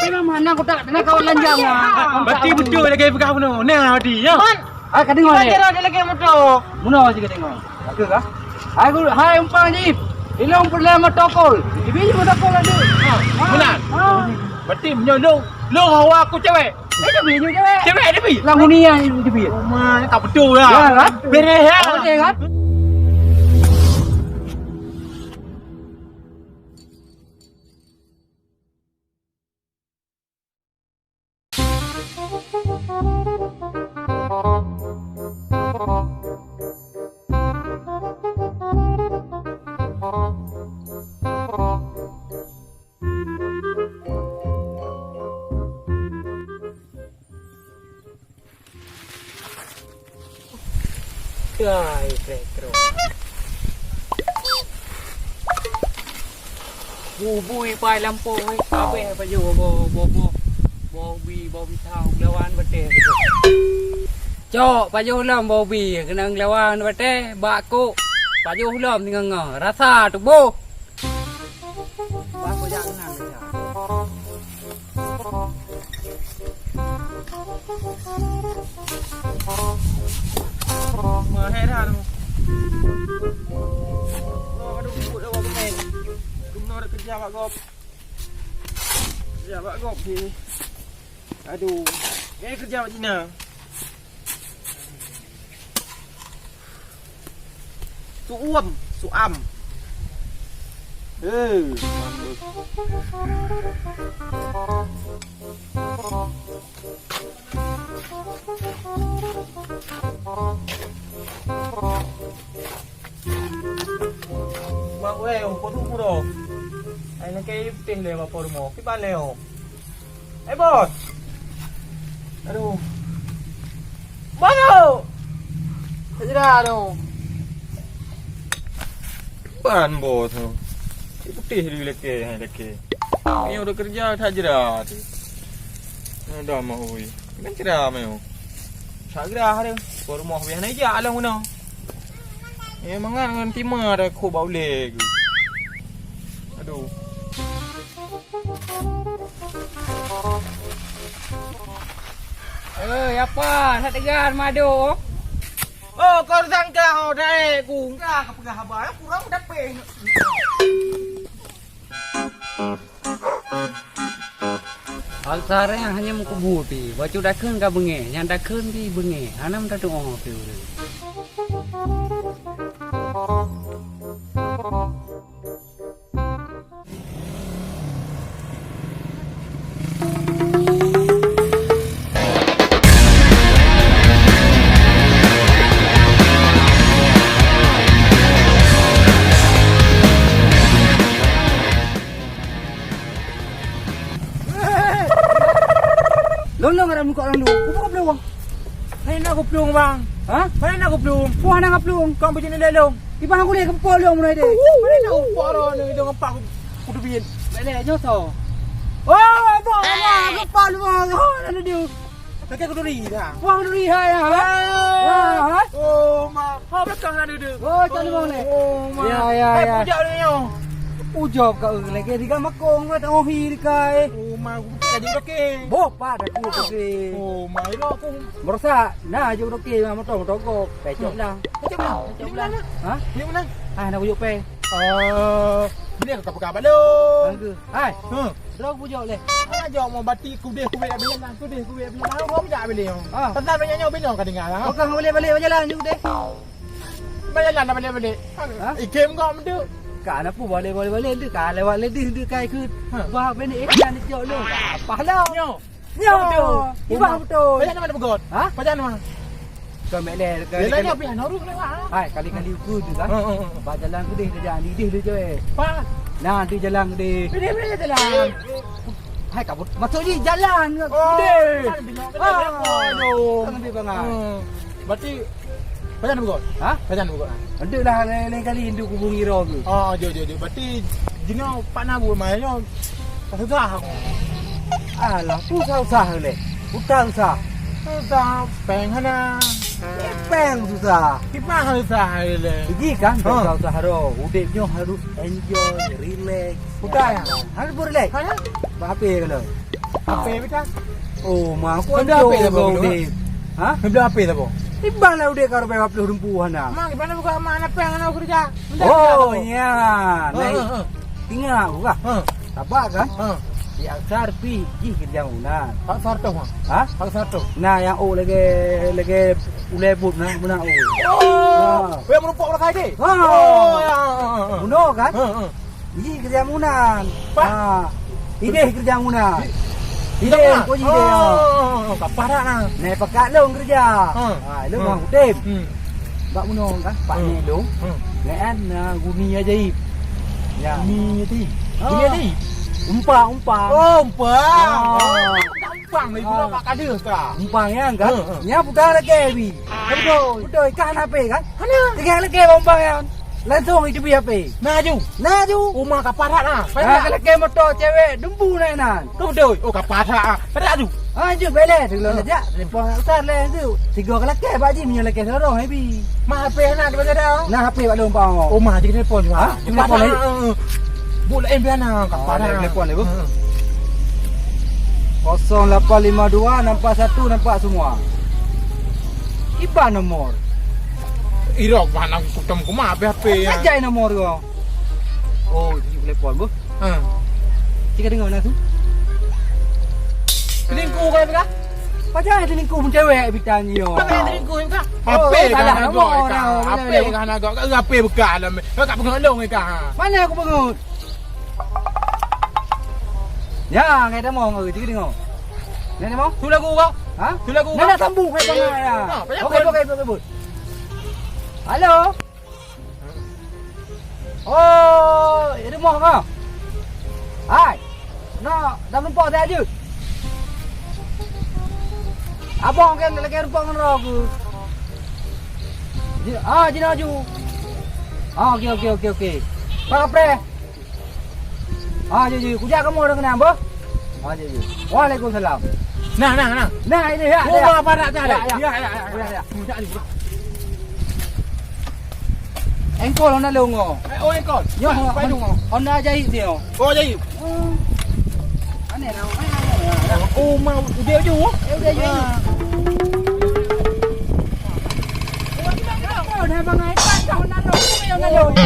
Memang mana aku tak nak kawan lanjang ah. Berarti betul lagi pegang puno. Nah di ya. Ah kadang ngone. Kira dia lagi motor. Muno aja kadang ngone. Aku kah? Hai umpang Jip. Ilong perlama tokol. Dibi mo tokol ada. Benar. Berarti menyolong lo hawa aku cewek. Dibi je cewek. Cewek dibi. Lang ni yang dibi. Oh man, tak betul lah. Ya kan? Beres ya. Betul kan? Ai, kero. Bui pai lampau ai. Abe baju Bobby tahu lawan bete. Cok baju lam Bobby kena lawan bete bakku. Baju lam dengan rasa tu bo. Bakku jangan ya. Heran. Oh, aduh, ikut awak pemain. Gumno nak kerja Pak Gop. Kerja Pak Gop ni. Aduh, ni kerja Pak Cina. Suam. Mak weh, kau tunggu dah. Ai nak kai teh le apa rumah. Pi ban le. Bos. Aduh. Mana? Sejera tu. Ban bos tu. Putih dia leke. Ni udah kerja tak jera tu. Dah mau oi. Kan cerah mau. Sagrah dia. Kau rumah biar naik je alang mana. Mangan dengan timah ada ko bau leg. Aduh. Apa? Tak tegar madu. Oh, kau sangka kau dah gungkah ke pegah abah kurang dapat. Alsara yang hanya mengkubuti. Baju dakun ka benge, yang dakun di benge. Anam tak doa tu. Lolong ada muka orang dulu. Kau pelung. Mana aku pelung bang? Ha? Mana aku pelung? Puan nak pelung. Kau macam ni lelong. Di bang aku leh kepol long mulai deh. Mana nak upah dah ni dengan pak aku tu bikin. Leh nyoto. Oh, abang, kepol bang. Ha, ada dia. Kaki aku duri dah. Puan duri hai ha. Ha? Oh, mak. Ha belakang ada dia. Oh, cari bang leh. Oh, mak. Ya. Pujak dia nyo. Ujok kau lagi di kan makong kau tak ohi di kai. Oh, mak aku jadi okey. Bopa dah aku pergi. Oh, mak ini aku. Merasa nah je okey mah motor kok. Pecok dah. Macam mana? Ha? Ni mana? Ah nak pujuk pe. Ni aku tak pegang balon. Angge. Hai. Drog pujuk leh. Ana jauh mau bati kudih kuwe bila nak kudih kuwe bila nak kau tak boleh. Pasal banyak nyawa bila kau dengar lah. Kau kan boleh jalan juga deh. Banyak lah boleh. Ikem kau mendu. Kak nak pu boleh tu kak lewat ledih tu kai ke. Wah benih ikan dia lu. Apa lah? Nyo. Iba betul. Banyak mana begot? Ha? Banyak mana? Kau mele kali. Dia nak pian orang lewat. Hai kali-kali ukur tu kan. Ba jalan kedih dia jalan lidih dia je. Pa. Nah tu jalan kedih. Pilih jalan. Hai kabut. Masuk ni jalan kedih. Aduh. Kan lebih bangat. Berarti banyak begot? Ha? Banyak begot. Ada lah lain kali induk kubung ira tu. Oh, jo. Berarti jino pak nabu mainnya susah aku. Alah, susah leh. Bukan susah. Susah peng hana. Peng susah. Kita susah le. Jadi kan susah harus hidupnya harus enjoy, relax. Bukan ya? Harus relax. Hana? Apa kalau? Apa beta? Oh, mak aku Benda ada apa dah, Bang? Dave. Ha? Benda apa dah, Bang? Iban lah udah karo bawa puluh rumpuan dah. Mak gimana buka mana peng ana kerja? Oh, ya. Nah, tinggal aku kah? Ha. Tabak kan? Ha. Di aksar pi kerja unan. Hak sarto, Mak. Ha? Hak sarto. Nah, yang lagi ulai put nah, guna Oh. We merupak orang kaya. Ha. Oh, ya. Guna kan? Ha. Kerja unan. Pak. Ha. Ide kerja unan. Ide Ide, kau ide. Oh, kapal dah nah. Nek pakat long kerja. Ha. Ha, lu mau tim. Bak munong kan? Pak Hmm. ni long. Nek an guni ajaib. Ya. Ni ti. Ha. Ni ti. Umpang. Oh, umpang. Oh. Umpang ni pula mak kada sekarang. Umpang yang kan? Ha. Nya putar lagi bi. Betul kan apa kan? Mana? Tiga lagi umpang yang. Langsung itu biar apa? Naju. Rumah kapal dah nah. Ah, lagi motor cewek dembu nainan. Tu betul. Oh, kapal dah. Pada tu. Ju bele dulu aja.Lepon usar le tu. Tiga lagi Pak Haji punya lagi sorong habi. Mah HP nak di mana dah? Nah HP Pak Long Pau. Oh, mah jadi telefon juga. Ha? Telefon lagi? Buat lain biar nak kapal dah. Telefon lagi. 0852 nampak satu nampak semua. Iban nomor. Irok mana aku ketemu mah HP ya. Ajai nomor kau. Oh, jadi telefon bu. Ha. Cik dengar mana tu? Selingkuh kan kah? Pajak ada lingkup pun cewek bitanya yo. Pakai selingkuh kah? Oh, HP kan salah nak nombor agak. dah. HP kan agak. HP bekas dalam. Kau kat pengalung kah? Mana aku pengut? Ya, ngai dah mau ngau cik dengar. Ngai dah mau? Tu lagu kau. Ha? Tu lagu kau. Nak sambung hai pengai ya. Ha, banyak Okey. Halo. Oh, ini mau kau? Hai. Nak dah nampak saya je. Abang kan lagi nampak dengan aku. Jina aju. Okey. Pak Apre. Je. Kujak kamu ada kenapa? Je. Waalaikumsalam. Nah. Nah, ini ya. Rumah apa nak ada? Ya. Engkol ona longo. Oh, engkau. Yo, Pai tu. ona jahit dia. Oh, jadi. Ane dah. Oh, mau dia je. Udah je. Oh, dah bangai patah ona longo.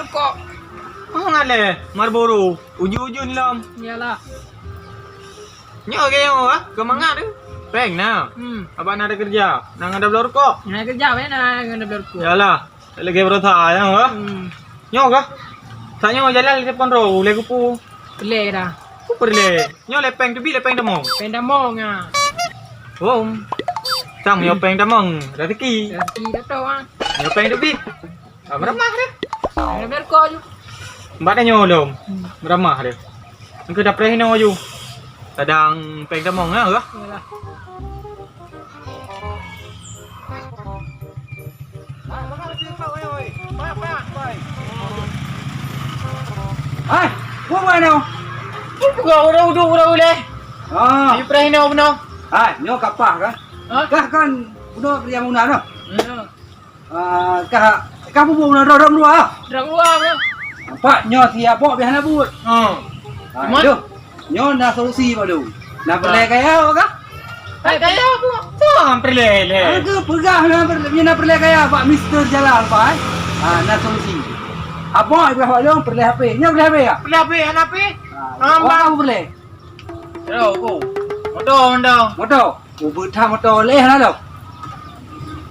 Kok ngale Marlboro ujung-ujung lam Yalah. nyo ke yo ke mangga tu peng nah abang nak ada kerja nang ada belor kok Nak kerja mana dengan berku. yalah lagi berasa ya ha nyo ke tak nyo jalan telepon ro le kupu Pelek dah. ku perle nyo le peng tu bi le peng demo Pendamong ah. oh sang yo peng demo rezeki Rezeki dah tahu ah. yo peng tu bi meramah dia Ada berku je. mbak nyo lom meramah dia engkau dah prehno ju kadang peng demo ha Yalah. Hai, buat mana? Urau le. Ah, Ni prehno beno. hai, nyo kapah kan? Kah kan udah kerja muna dah. Kah bubu na rodong dua. Rang luar ke? Pak nyo siap bok biasa but. Cuma Nyo na solusi baru. Na pelai kaya kah? kaya aku. Sam prele. Aku pegah na pelai kaya Pak Mister Jalan Pak. Na solusi. Apa ibu awak pelai HP? Nyo pelai HP ya? Pelape anape? Ambang aku pelai. Ro ko. Motor. Motor. Ubutha motor leh na lo.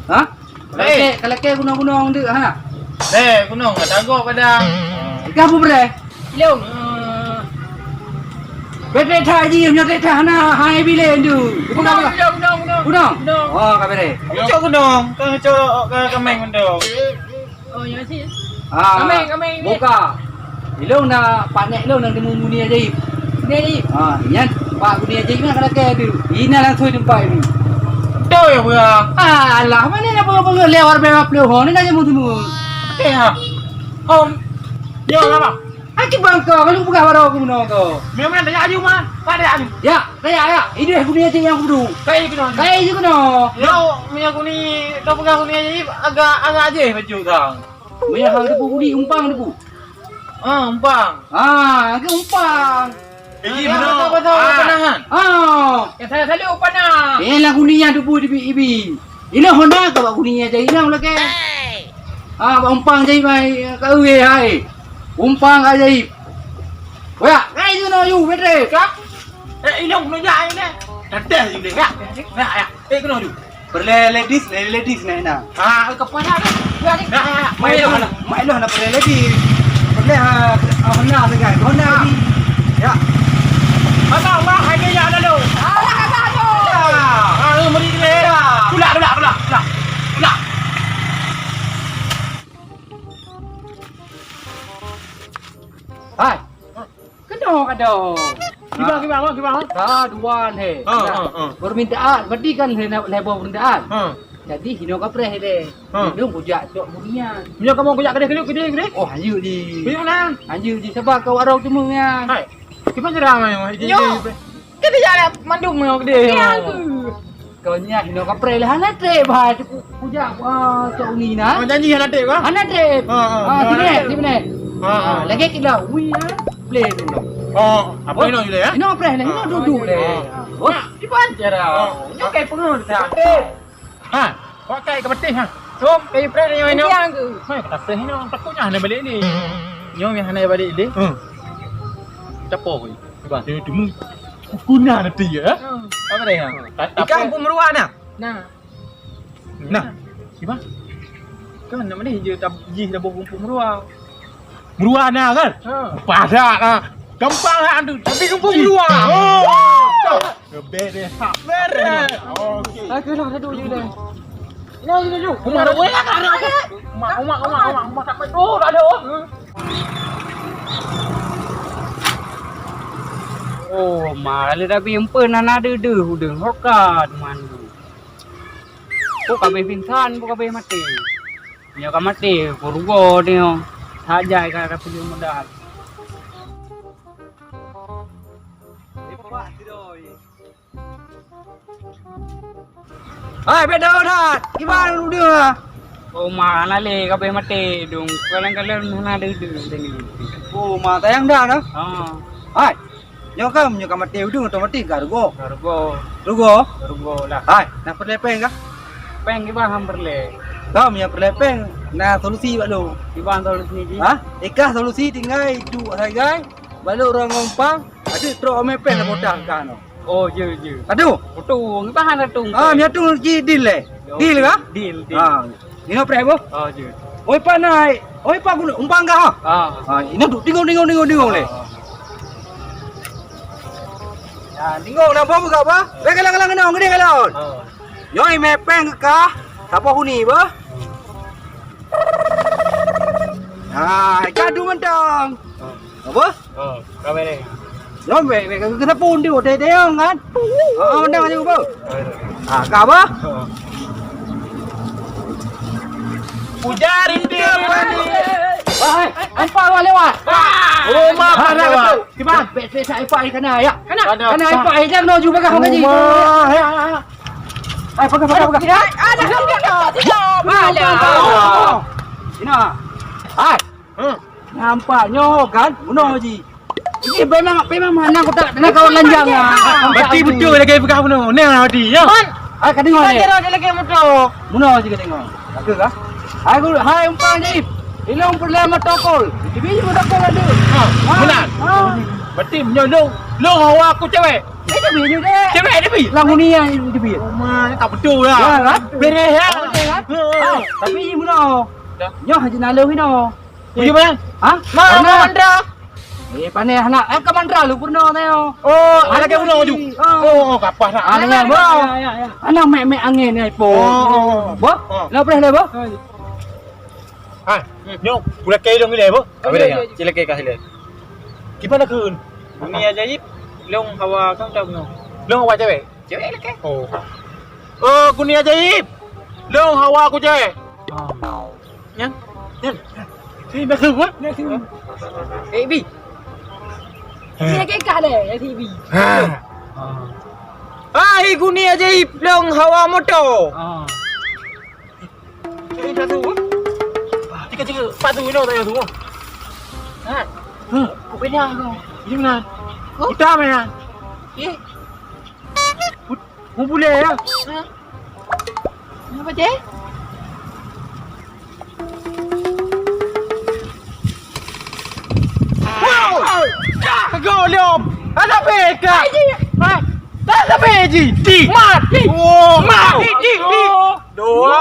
Ha? Kalau ke gunung-gunung dia ha. Gunung dago padang. Kamu pelai? Long. Betul tak je, nyo tak na hai bilen tu. Gunung. Gunung. Oh, kabere. Cok gunung. Cok ke kemeng gunung. Oh, ya sih. Kameng. Buka. Ilong na panek ilong nang demu muni aja. Ni aja. Yan Pak muni aja ni kalau ke tu. Ina lah thôi tempat ni. Tuh ya bang. Alah, mana nak bawa lewat bebap lewat ni kan jamu tu. Ha. Om. Yo lah bang. Aki bangka, kalau bukan baru aku menunggu. Memang ada aju mah. Pada aju. Ya, saya. Ini aku ni aja yang kudu. Kayak gitu. Kayak je kena. Yo, minyak kuni, kau pegang kuni aja agak aja baju kang. Minyak hang debu kuni umpang debu. Umpang. Ke umpang. Betul panahan. Yang saya selalu panah. Lah kuni yang debu ibi. Ini Honda ke bak kuni aja ini ulah ke. Umpang jadi mai kau hai. Umpang ajaib. Wah, kai tu no you betre. Kak. Ini orang punya ini. Ada juga kak. Nah, kena tu. Ladies na. Kepala kan. Mai lo na perle ladies. Perle Honda dengan Honda ni. Ya. Allah, hai ke ya dah lu. Mari dia. Pula. Hai. Kado. Gimana? Duan he. Permintaan, berarti kan lebar permintaan. Jadi hino kapre he. Hino bujak tok dunia. Minyak kamu kujak gede. Oh, anju di. Mana? Anju di sebab kau arau temu ya. Hai. Gimana ceramah yang? Kita jalan mandum yang gede. Kau ni hino kapre lah hana trip hai bujak tok ni na. Janji hana trip kah? Hana trip. Sini. Lagi kita wi play dulu. Apa ini juga ya? Ini apa ni? Ini duduk le. Di pancar ah. Ini kayak pengen dah. Kau kayak kebetul ha. Jom, kayak pre ni ini. Hai, kata pre ni orang takutnya hana balik ni. Nyom yang hana balik ni. Capo kau. Cuba, tu mu. Guna nanti ya. Apa dia? Ikan pemeruan nah. Nah. Gimana? Kan nama ni je tak jih dah buat pemeruan. Meruah nah kan? Padak ah. Gampang lah tu. Tapi kampung meruah. Bere. Okey. Aku nak duduk je dah. Ini dulu. Rumah ada boleh tak ada. Rumah tak main. Oh, tak ada. Oh, malah tapi empen anak ada hudeng hokat mandu. Kok kabeh pingsan, kok kabeh mati. Ya ka mati, kurgo dia. Hajai ka pergi modal. Hai, bedo dah. Gimana lu dia? Oh, mana le kabeh mati dong. Kadang-kadang ada ni. Oh, mata yang dah dah. Hai. Nyokam mati udung otomatis gargo. Gargo lah. Hai, nak perlepeng kah? Peng gimana hamperle? Kau punya perlepeng, nah solusi buat lu. Gimana solusi ni? Ikas solusi tinggal itu hargai. Balu orang ngompang, ada truk mepen nak potang kan. Oh, je. Aduh, potong. Gimana tung? Mia tung deal le. Deal kah? Deal. Ini apa ibu? Je. Oi panai. Oi pa guna umpang kah? Ini tu tengok le. Tengok nak apa buka apa? Begalang kena gede kalau. Yoi mepen kah? Siapa huni ba? Kadu mentang. Apa? Kau ni. Nó về cái tháp phun đi của thế không anh? Đang ở đâu bơ? Cả bơ? Pujarin dia. Anh Pha qua lewat. Oh, maaf lewat. Gimana? Pet saya Pha kana ya. Kana anh Pha aja no juga kah ngaji. Ay, pakai. Ada kan dia. Tidak. Ini. Hai. Nampaknya kan, bunuh ji. Ini memang mana aku tak nak kau lanjang ah. Berarti betul lagi pegang bunuh. Ni tadi ya. Ai ka tengok ni. Ada lagi motor. Bunuh ji ka tengok. Aku kah? Hai umpang ji. Ilong perlama tokol. Tibi juga tokol ada. Benar. Berarti menyolong hawa aku cewek. Itu bi ni deh. Cewek ni bi. Lagu ni yang itu bi. Oh, man, tak betul lah. Ya kan? Beres ya. Tapi ini bunuh. Nyoh haji nalu hino. Pergi mana? Mana mandra? Panai anak ke mandra lu purna teo. Oh, anak ke purna ju. Oh, kapas nak. Anak bo. Anak mek angin ni po. Bo? Lah pernah dah bo? Nyok, pula kaya dong ni bo. Apa dia? Cila kaya kasih. Gimana kun? Ini ajaib. Long hawa kau tahu no. Long hawa cewek. Cewek lagi. Oh, kuni ajaib. Long hawa aku cewek. Yang. Ni nak ke buat? Bi. Dia ke kale TV. Ai ku ni aja plong hawa motor. Ini dah tu. Tiga patu ini dah tu. Ha. Kau punya kau. Ini mana? Udah mana? Eh, Mu boleh ya? apa je? Kau liom. Ada peka. Ada peji. Mati. Oh, Mati. dua.